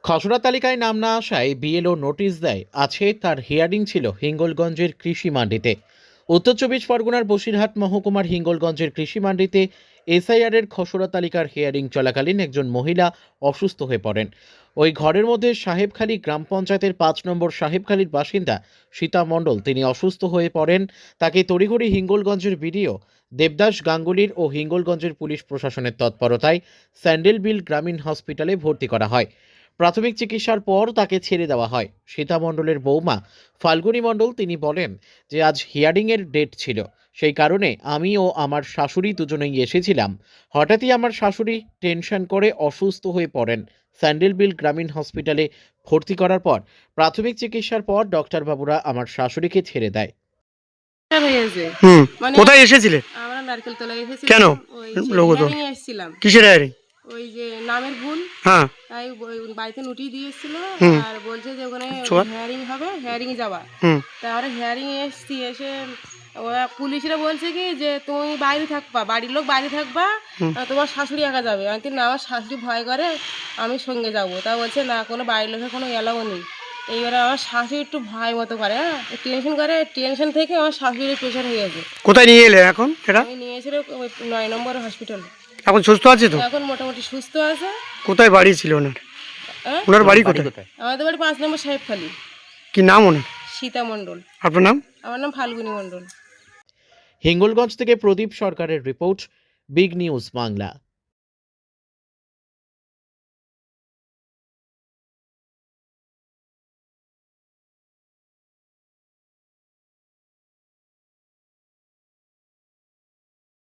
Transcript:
খসড়া তালিকায় নাম না আসায় বিএলও নোটিশ দেয়। আছে তার হিয়ারিং ছিল হিঙ্গলগঞ্জের কৃষি মান্ডিতে। উত্তর চব্বিশ পরগনার বসিরহাট মহকুমার হিঙ্গলগঞ্জের কৃষি মান্ডিতে এসআইআর এর খসড়া তালিকার হিয়ারিং চলাকালীন একজন মহিলা অসুস্থ হয়ে পড়েন। ওই ঘরের মধ্যে সাহেবখালী গ্রাম পঞ্চায়েতের 5 নম্বর সাহেবখালীর বাসিন্দা সীতা মণ্ডল তিনি অসুস্থ হয়ে পড়েন। তাকে তড়িঘড়ি হিঙ্গলগঞ্জের বিডিও দেবদাস গাঙ্গুলির ও হিঙ্গলগঞ্জের পুলিশ প্রশাসনের তৎপরতায় স্যান্ডেলবিল গ্রামীণ হসপিটালে ভর্তি করা হয়। প্রাথমিক চিকিৎসার পর তাকে ছেড়ে দেওয়া হয়। সীতা মণ্ডলের বৌমা ফাল্গুনী মণ্ডল তিনি বলেন যে আজ হিয়ারিংয়ের ডেট ছিল, সেই কারণে আমি ও আমার শাশুড়ি দুজনেই এসেছিলাম। হঠাৎই আমার শাশুড়ি টেনশন করে অসুস্থ হয়ে পড়েন। স্যান্ডেলবিল গ্রামীণ হসপিটালে ভর্তি করার পর প্রাথমিক চিকিৎসার পর ডক্টরবাবুরা আমার শাশুড়িকে ছেড়ে দেয়। হয়েছে মানে কোথায় এসেছিলে? আমরা নারকেল তলায় এসেছিলাম। কেন? ওই লোগো তো hearing এ এসেছিলাম। কিসের হায়ারিং? ওই যে নামের ভুল, হ্যাঁ, তাই বাড়িতে নোটিশ দিয়ে এসেছিল হুম। আর বলছে যে ওখানে চল। হেয়ারিং হবে, হেয়ারিং এ যাওয়া। হুম, তা আমরা হেয়ারিং এ এসেছি, এসে ওরা পুলিশরা বলছে কি যে তুমি বাইরে থাকবা, বাড়ির লোক বাইরে থাকবা, তোমার শাশুড়ি একা যাবে। আমি না, আমার শাশুড়ি ভয় করে, আমি সঙ্গে যাবো। তা বলছে না, কোনো বাড়ির লোকের কোনো এলাও নেই। এইবারে আমার শাশুড়ি একটু ভয় মতো করে, হ্যাঁ টেনশন করে, টেনশন থেকে আমার শাশুড়ির প্রেশার হয়ে গেছে। কোথায় নিয়ে এলে এখন এটা? আমি নিয়ে এসেছিলাম ওই 9 নম্বর হসপিটাল। এখন সুস্থ আছে তো? এখন মোটামুটি সুস্থ আছে। কোথায় বাড়ি ছিল ওনার? হ্যাঁ? ওনার বাড়ি কোথায়? আমাদের বাড়ি 5 নম্বর সাহেবখালী। কি নাম ওনার? সীতা মণ্ডল। আপনার নাম? আমার নাম ফাল্গুনী মণ্ডল। হিঙ্গলগঞ্জ থেকে প্রদীপ সরকারের রিপোর্ট, বিগ নিউজ বাংলা।